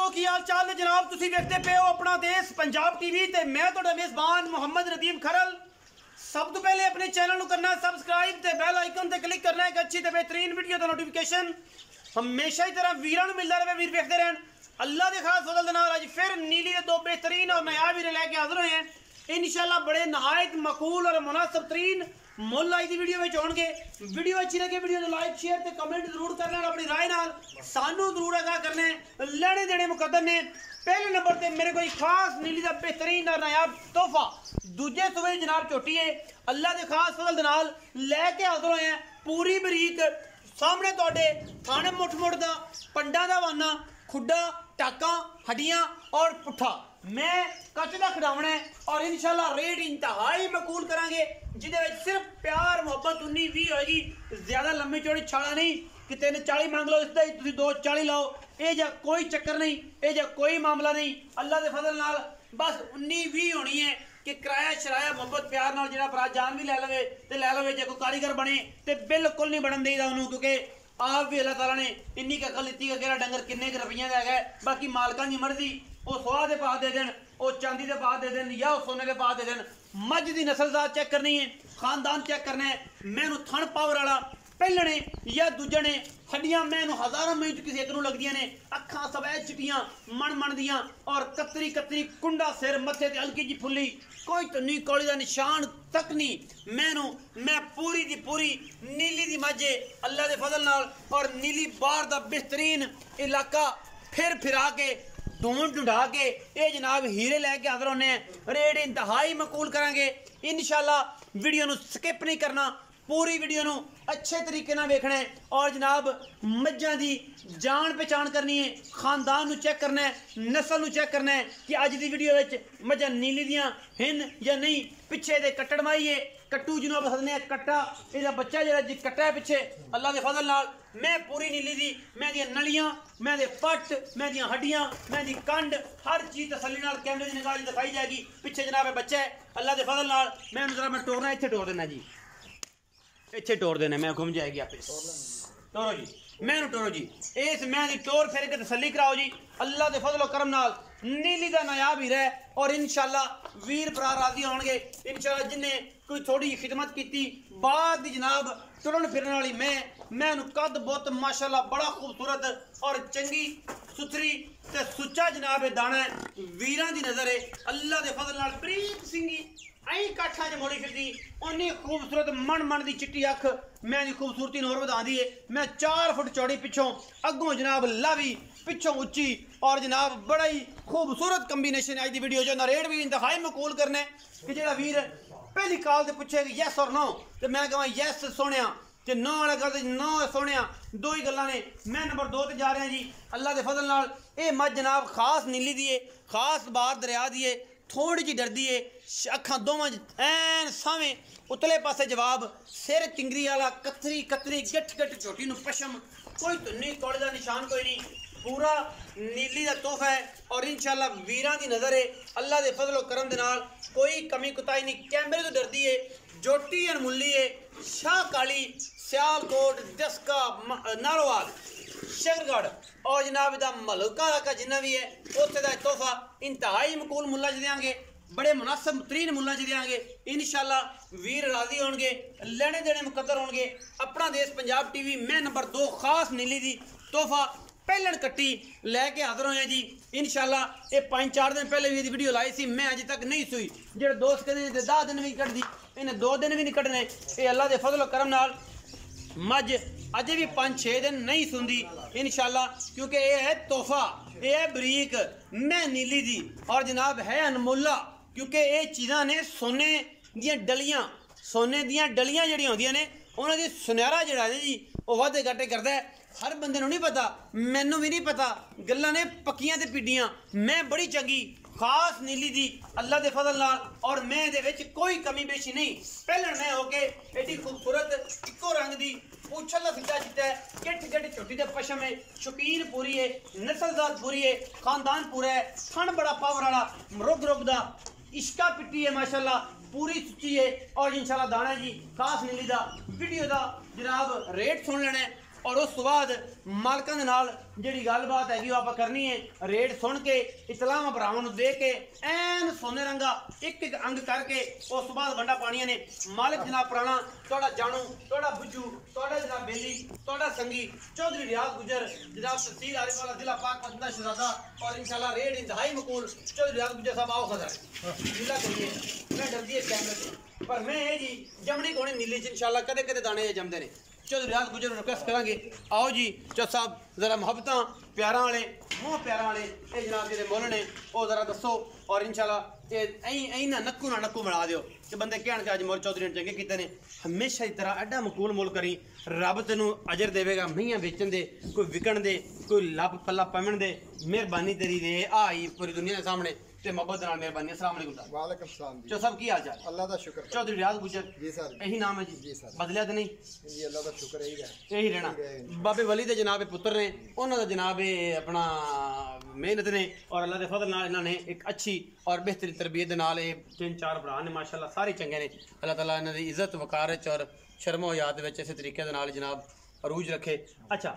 दोस्तों की हाल चाल है जनाब। तुसी देखते पे हो अपना देश पंजाब टीवी ते मैं तुहाडा मेज़बान मोहम्मद नदीम खरल। सब तो पहले अपने चैनल को करना सब्सक्राइब ते बेल आइकन ते क्लिक करना एक अच्छी ते बेहतरीन वीडियो दा नोटिफिकेशन हमेशा ही तरह वीरां नूं मिलदा रहे। वीर देखते रहन अल्लाह के खास फजल दे नाल अज फिर नीली दे दो बेहतरीन और नया वीर लैके हाजिर होए हैं इंशाल्लाह। बड़े नहायत मकूल और मुनासिब तरीन मुल आई दी वीडियो में होणगे। वीडियो अच्छी लगे वीडियो को लाइक शेयर ते कमेंट जरूर करना और अपनी राय नाल सानू जरूर आगाह करना। लेने देने मुकद्दर ने पहले नंबर ते मेरे कोई खास नीली दा बेहतरीन और नायाब तोहफा दूजे सूबे जनाब झोटी है अल्लाह के खास फजल दे नाल लैके हाजिर होए हैं। पूरी बरीक सामने तुहाडे थाने मुठ मुठ दा पंडा दा वाना खुड्डा टाका हड्डियां और पुट्ठा मैं कच का खिडावना है और इंशाल्लाह रेट इंतहाई मकूल करांगे जिदे सिर्फ प्यार मोहब्बत 19-20 होगी। ज्यादा लंबी चौड़ी छाड़ा नहीं कि 340 मांग लो इसका ही 240 लाओ, ये जा कोई चक्कर नहीं, ये जा कोई मामला नहीं। अल्लाह के फजल नाल बस 19-20 होनी है कि किराया शराया मोहब्बत प्यार नाल जिहड़ा भरा जान भी लै लवे ते लै लवे। जे कोई कारीगर बने तो बिल्कुल नहीं बनन देईदा उन्होंने, क्योंकि आप भी अल्लाह ताला ने इन्नी का अकल दी कि डंगर किन्ने रुपये का है। बाकी मालकां दी मर्जी वो सुहा दे पा दे देन, वो चांदी दे पा दे देन या वो सोने दे पा दे देन। मझ की नस्लजात चेक करनी है, खानदान चेक करना है। मैनू थन पावर वाला पहलने या दूजे ने हड्डियां मैनू हजारों मई किसी एक लगदियां ने, अखां सवैद चिट्टियां मन मन दियां और कतरी कतरी कुंडा सिर मत्थे ते हल्की जी फुल्ली कोई तो नी कौड़ी का निशान तक नहीं। मैं पूरी दी पूरी नीली दी मझे अल्लाह के फजल नाल और नीली बार दा बेहतरीन इलाका फिर फिरा के ढूंढ ढूंढा के ये जनाब हीरे लैके हाजिर होने हैं। रेट इंतहाई मकूल करांगे इंशाल्लाह। वीडियो नू स्किप नहीं करना, पूरी वीडियो नू अच्छे तरीके ना देखना है और जनाब मज्जां दी जान पहचान करनी है, खानदान नू चेक करना है, नस्ल नू चेक करना है कि अज दी वीडियो विच मज्जां नीली दियां हिन या नहीं। पिछे दे कट्टड़ माई है, कट्टू जिन्हों आप सदने कट्टा इसका बच्चा जरा जी कट्टा है पिछे अल्लाह के फजल नाल। मैं पूरी नीली दी मैं दियां नलियां मैं दे पट मैं दियां हड्डियां मैं दी कंड हर चीज़ तसल्ली नाल कैमरे की निगाह दिखाई जाएगी। पिछे जनाब बच्चा है अल्लाह के फजल नाल। मैं जरा मैं टोरना इत्थे टोर देना जी, इत्थे टोर देना मैं घूम जाएगी आपे टोरो जी मैं टोरो जी इस मैं दी टोर फेर के तसल्ली कराओ जी अल्लाह के फजल करम नाल। नीली का नायाब हीरा है और इंशाल्लाह वीर भरा राजी होंगे इंशाल्लाह। जिन्हें कोई थोड़ी खिदमत की बाद दी जनाब टुरन फिरन वाली मैं कद बुत माशाल्लाह बड़ा खूबसूरत और चंगी सुथरी ते सुच्चा जनाब दाना है वीरां दी नजर है अल्लाह के फजल नाल। बरीक सिंगी आई काठा च मोड़ी फिरदी उन्नी खूबसूरत मन मन की चिट्टी अख मैं खूबसूरती होर बधा दी है। मैं 4 फुट चौड़ी पिछों अगों जनाब लावी पिछों उच्ची और जनाब बड़ा ही खूबसूरत कंबीनेशन अज की वीडियो जो रेट भी इंतहाई मकूल करना है कि जो वीर पहली कॉल से पूछे कि यस और नो तो मैं कह यस सोने ते नो वाला कर नो सोने दो ही गल्लां ने। मैं नंबर 2 ते जा रहा जी अल्लाह के फजल नाल। ये मझ जनाब खास नीली दी है, खास बार दरिया दी है, थोड़ी जी डरदी है, अखां दोवां ऐन सावें उतले पासे जवाब सिर चिंगरी वाला कतरी कतरी गठ गठ छोटी नूं पशम कोई धुन्नी कौड़े का निशान कोई नहीं। पूरा नीली का तोहफा है और इंशाल्लाह वीरां दी नज़र है अल्लाह के फजल करम दे नाल। कोई कमी कुताई नहीं, कैमरे तो डरदी है, जोटी अनमुली है, शाह काली सियालकोट दसका नारोवाल शकरगढ़ और जनाब दा मलका का जिन्ना भी है उत्थे दा तोहफा इंतहाई मकूल मुल्ला च देंगे, बड़े मुनासिब तरीन मुल्ला च देंगे इंशाल्लाह। वीर राजी होंगे, लेने देने मुकद्दर होंगे। अपना देश पंजाब टीवी मैं नंबर 2 खास नीली दी तोहफा पहलन कट्टी लैके हाजिर होए जी इंशाल्लाह। ये 5-4 दिन पहले भी वीडियो लाई सी, मैं अज तक नहीं सुई। जो दोस्त कहते 10 दिन भी कटदी इन्हें 2 दिन भी नहीं कटने। ये अल्लाह के फजल करम नाल मझ अजे भी 5-6 दिन नहीं सुनती इंशाल्लाह, क्योंकि ये है तोहफा, ये है बरीक मैं नीली दी और जनाब है अनमोला। क्योंकि ये चीज़ां ने सोने दियां डलियां, सोने दियां डलियां जड़ियां होंदियां ने उन्हां दी सुनहरा जड़ा है जी वो वादे घाटे करता है। हर बंदे नूं नहीं पता, मैनू भी नहीं पता, गल्लां ने पक्कियां ते पिड्डियां। मैं बड़ी चंगी खास नीली दी अल्लाह के फजल नाल और मैं दे विच कोई कमी बेशी नहीं। पहले मैं होके एडी खूबसूरत इको रंग दी पूछल दा सिद्धा चिट्टा है, गिठ गिठ छोटी दे पशम है, शौकीन पूरी है, नस्लजात पूरी है, खानदान पूरा है, थन बड़ा पावर वाला रुग रुग दा इश्का पिट्टी है माशाल्लाह पूरी सुच्ची है और इंशाल्लाह दाना जी खास नीली दा। वीडियो दा जनाब रेट सुन लेना है और उस तो बाद मालकां दे नाल जिहड़ी गलबात हैगी वो आपां करनी है, रेट सुन के इतलावां भरावां नूं दे के ऐन सोने रंगा एक एक अंग करके उस तो बाद वंडा पानियां ने। मालिक जनाब पुराना तुहाडा जानू, तुहाडा बुज्जू, तुहाडा जनाब बेली, तुहाडा संगी चौधरी रियाज गुजर जनाब तहसील आरिफवाला जिला पाकपतन शहजादा और इंशाल्लाह रेट इंतहाई मकबूल। चौधरी रियाज गुजर साहब आओ खजर नीला करिए, मैं डरदी है कैमरे से पर मैं ये जी जमनी कोनी नीली च इंशाल्लाह कदे कदे दाने जमदे ने। चौधरी रियाज गुजर रिक्वेस्ट करांगे आओ जी चौधरी साहब जरा मुहब्बतां प्यारां वाले मोह प्यारां वाले ये जनाब जेह्ड़े मुल्ल ने वो जरा दसो और इंशाल्लाह ऐ ना नक्कू मिला दिओ कि बंदे कहण कि अज मोर चौधरी ने चंगे कीते ने। हमेशा की तरह एडा मकबूल मुल करी, रब तेनू अजर देवेगा महियां बेचन दे, कोई विकण दे, कोई लब पल्ला पवण दे। मेहरबानी तेरी दे आई पूरी दुनिया के सामने ते मोहब्बत नाल मेहरबानी। अस्सलाम वालेकुम। वालेकुम सलाम जी। चौधरी साहब की हाल चाल? अल्लाह दा शुक्र। चौधरी रियाज गुजर जी सर। यही नाम है जी? जी सर। बदलिया तो नहीं? जी अल्लाह दा शुक्र यही है, यही रहना। बाबे वली दे जनाब पुत्र ने, उन्होंने दा जनाब अपना मेहनत ने और अल्लाह के फजल नाल इन्होंने एक अच्छी और बेहतरीन तरबियत दे नाल 3-4 भरा ने माशाअल्लाह सारे चंगे ने। अल्लाह ताला इन्हां दी इज्जत वकार और शर्मो हयात विच इस तरीके दे नाल जनाब अरूज रखे। अच्छा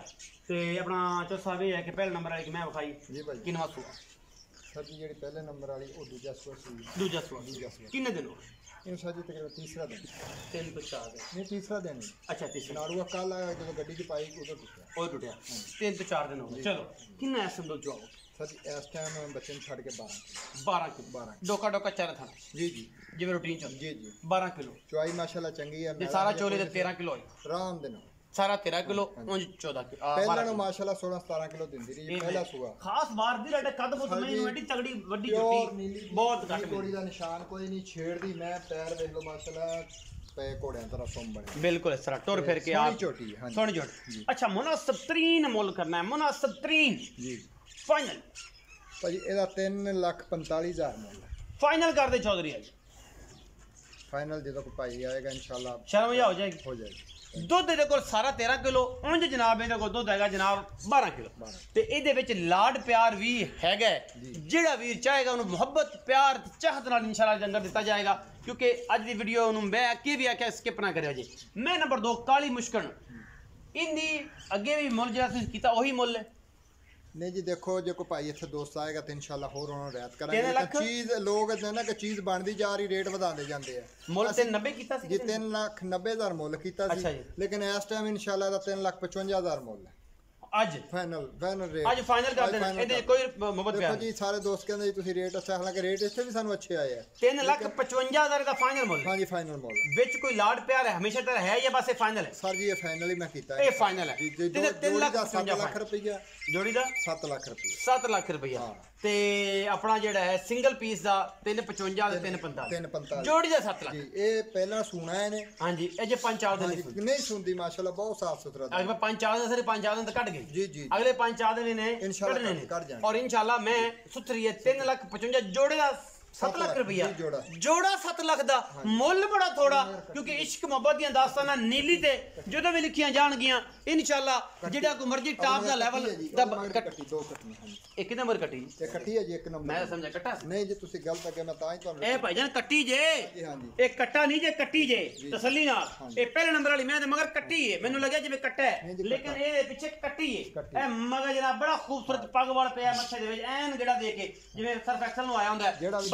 ते अपना चौधरी साहब ये है कि पहले नंबर वाली मैं विखाई जी भाई। किनवा सूआ? सर जी जी पहले नंबर वाली वो दूजा सूआ सी। दूजा सूआ किन्ने दिन हो? इन सर जी तकरीबन तीसरा दिन। 3 तो 4 दिन। नहीं तीसरा दिन। अच्छा तीसरा। नारुआ कल जो गड्डी च पाई उधर टुटिया। और टुटिया 3 तो 4 दिन हो गए। चलो किन्ना ऐसा दो जो सर जी इस टाइम बच्चे ने छड़ के 12 किलो 12 डोका डोका चारा था जी जी जिवें रूटीन च जी जी 12 किलो चुआई माशाल्लाह चंगी है। ते सारा चोले ते 13 किलो आराम दिन सारा 13 किलो उंज 14 किलो पहले नु माशाल्लाह 16-17 किलो दिंदी रही पहला सूआ। खास बार दी रटे कद बहुत नहीं एडी तगड़ी वड्डी झुट्टी बहुत घट कोड़ी दा निशान कोई नहीं छेड़दी। मैं पैर देख लो माशाल्लाह पे घोड़ियां तरह सोम बने बिल्कुल इस तरह टुर फिर के आप चोटी। हां सोनी चोटी। अच्छा मुनासिब तरीन मोल करना है, मुनासिब तरीन जी फाइनल भाजी एदा 3,45,000 मुल फाइनल कर दे चौधरी आज फाइनल जो कोई भाई आएगा इंशाल्लाह शर्म या हो जाएगी। हो जाएगी। दुध ਇਹਦੇ ਕੋਲ ਸਾਰਾ 13 ਕਿਲੋ ਉਂਝ ਜਨਾਬ ਇਹਦੇ ਕੋਲ ਦੁੱਧ ਹੈਗਾ ਜਨਾਬ 12 ਕਿਲੋ ਤੇ ਇਹਦੇ ਵਿੱਚ ਲਾਡ ਪਿਆਰ ਵੀ ਹੈਗਾ। ਜਿਹੜਾ ਵੀਰ ਚਾਹੇਗਾ ਉਹਨੂੰ ਮੁਹੱਬਤ ਪਿਆਰ ਚਾਹਤ ਨਾਲ ਇਨਸ਼ਾਅੱਲਾ ਲੰਗਰ ਦਿੱਤਾ ਜਾਏਗਾ ਕਿਉਂਕਿ ਅੱਜ ਦੀ ਵੀਡੀਓ ਨੂੰ ਮੈਂ ਅੱਗੇ ਵੀ ਆਖਿਆ ਸਕਿਪ ਨਾ ਕਰਿਓ ਜੀ। ਮੈਂ ਨੰਬਰ 2 ਕਾਲੀ ਮੁਸ਼ਕਣ ਇੰਦੀ ਅੱਗੇ ਵੀ ਮੁੱਲ ਜਿਹੜਾ ਤੁਸੀਂ ਕੀਤਾ ਉਹੀ ਮੁੱਲ ਹੈ। नहीं जी देखो जो कोई भाई इतने दोस्त आएगा तो इंशाल्लाह होर उन्होंने रियायत करांगे। चीज लोग ना कि चीज बनती जा रही रेट ਵਧਾਉਂਦੇ ਜਾਂਦੇ ਆ। ਮੁੱਲ ਤੇ 90 ਕੀਤਾ ਸੀ जी 3,90,000 ਮੁੱਲ ਕੀਤਾ ਸੀ लेकिन इस टाइम इंशाल्लाह ਦਾ 3,55,000 ਮੁੱਲ ਹੈ ਅੱਜ ਫਾਈਨਲ ਰੇਟ ਅੱਜ ਫਾਈਨਲ ਕਰ ਦੇਣਾ ਇਹਦੇ ਕੋਈ ਮੁਹੱਬਤ ਪਿਆਰ ਦੇਖੋ ਜੀ। ਸਾਰੇ ਦੋਸਤ ਕਹਿੰਦੇ ਜੀ ਤੁਸੀਂ ਰੇਟ ਅੱਛਾ, ਹਾਲਾਂਕਿ ਰੇਟ ਇੱਥੇ ਵੀ ਸਾਨੂੰ ਅੱਛੇ ਆਏ ਆ। 3,55,000 ਦਾ ਫਾਈਨਲ ਮੁੱਲ। ਹਾਂਜੀ ਫਾਈਨਲ ਮੁੱਲ ਵਿੱਚ ਕੋਈ ਲਾਡ ਪਿਆਰ ਹੈ ਹਮੇਸ਼ਾ ਤਰ੍ਹਾਂ ਹੈ ਜਾਂ ਬਸ ਇਹ ਫਾਈਨਲ ਹੈ? ਸਰ ਜੀ ਇਹ ਫਾਈਨਲ ਹੀ ਮੈਂ ਕੀਤਾ ਇਹ ਫਾਈਨਲ ਹੈ। ਤੇ 3 ਲੱਖ 7 ਲੱਖ ਰੁਪਈਆ ਜੋੜੀ ਦਾ 7 ਲੱਖ ਰੁਪਈਆ 7 ਲੱਖ ਰੁਪਈਆ ਤੇ ਆਪਣਾ ਜਿਹੜਾ ਹੈ ਸਿੰਗਲ ਪੀਸ ਦਾ 355 ਤੇ 345 ਜੋੜੀ ਦਾ 7 ਲੱਖ ਜੀ। ਇਹ ਪਹਿਲਾਂ ਸੁਣਾ ਇਹਨੇ ਹਾਂਜੀ ਇਹ ਜੇ 5-4 ਦਿਨ ਨਹੀਂ ਸੁਣਦੀ ਮਾਸ਼ਾਅੱਲਾ ਬਹੁਤ ਸਾਫ ਸੁਥਰਾ। ਅਗਲੇ 5-4 ਦਿਨ ਸਾਰੇ 5-4 ਦਿਨ ਤਾਂ ਕੱਢ ਗਏ ਜੀ ਜੀ ਅਗਲੇ 5-4 ਦਿਨ ਨੇ ਕੱਢਣੇ ਨੇ ਔਰ ਇੰਸ਼ਾਅੱਲਾ ਮੈਂ ਸੁਥਰੀ ਹੈ 3,55,000 ਜੋੜੇ ਦਾ 7 ਲੱਖ ਰੁਪਈਆ ਜੋੜਾ 7 ਲੱਖ ਦਾ ਮੁੱਲ ਬੜਾ ਥੋੜਾ ਕਿਉਂਕਿ ਇਸ਼ਕ ਮੁਹੱਬਤ ਦੀਆਂ ਦਾਸਤਾਨਾਂ ਨੀਲੀ ਤੇ ਜਦੋਂ ਵੀ ਲਿਖੀਆਂ ਜਾਣਗੀਆਂ ਇੰਸ਼ਾਅੱਲਾ ਜਿਹੜਾ ਕੋਈ ਮਰਜ਼ੀ ਟਾਪ ਦਾ ਲੈਵਲ ਦਾ ਕੱਟੀ 2 ਕੱਟੀਆਂ। ਇੱਕ ਨੰਬਰ ਕੱਟੀ ਤੇ ਕੱਟੀ ਹੈ ਜੀ ਇੱਕ ਨੰਬਰ। ਮੈਂ ਸਮਝਿਆ ਕੱਟਾ ਨਹੀਂ ਜੀ ਤੁਸੀਂ ਗਲਤ ਅੱਗੇ ਮੈਂ ਤਾਂ ਹੀ ਤੁਹਾਨੂੰ ਇਹ ਭਾਈਜਾਨ ਕੱਟੀ ਜੇ ਜੀ। ਹਾਂਜੀ ਇਹ ਕੱਟਾ ਨਹੀਂ ਜੇ ਕੱਟੀ ਜੇ ਤਸੱਲੀ ਨਾਲ। ਇਹ ਪਹਿਲੇ ਨੰਬਰ ਵਾਲੀ ਮੈਂ ਤੇ ਮਗਰ ਕੱਟੀ ਹੈ ਮੈਨੂੰ ਲੱਗਿਆ ਜਿਵੇਂ ਕੱਟਾ ਹੈ ਲੇਕਿਨ ਇਹ ਪਿੱਛੇ ਕੱਟੀ ਹੈ। ਇਹ ਮਗਰ ਜਨਾਬ ਬੜਾ ਖੂਬਸੂਰਤ ਪੱਗ ਵਾਲ ਪਿਆ ਮੱਥੇ ਦੇ ਵਿੱਚ ਐਨ ਗੇੜਾ ਦੇ ਕੇ ਜਿਵੇਂ ਸਰਫ ਐਕਸਲ ਨੂੰ ਆਇਆ ਹੁੰਦਾ।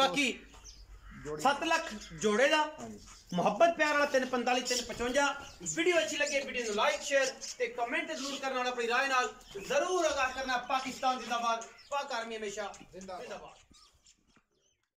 ਬਾਕੀ 7 ਲੱਖ ਜੋੜੇ ਦਾ ਮੁਹੱਬਤ ਪਿਆਰ ਵਾਲਾ 345 355 ਵੀਡੀਓ ਅੱਛੀ ਲੱਗੇ ਵੀਡੀਓ ਨੂੰ ਲਾਈਕ ਸ਼ੇਅਰ ਤੇ ਕਮੈਂਟ ਜ਼ਰੂਰ ਕਰਨਾ ਔਰ ਆਪਣੀ ਰਾਏ ਨਾਲ ਜ਼ਰੂਰ ਆਗਾਹ ਕਰਨਾ। ਪਾਕਿਸਤਾਨ ਜ਼ਿੰਦਾਬਾਦ, ਪਾਕ ਆਰਮੀ ਹਮੇਸ਼ਾ ਜ਼ਿੰਦਾਬਾਦ।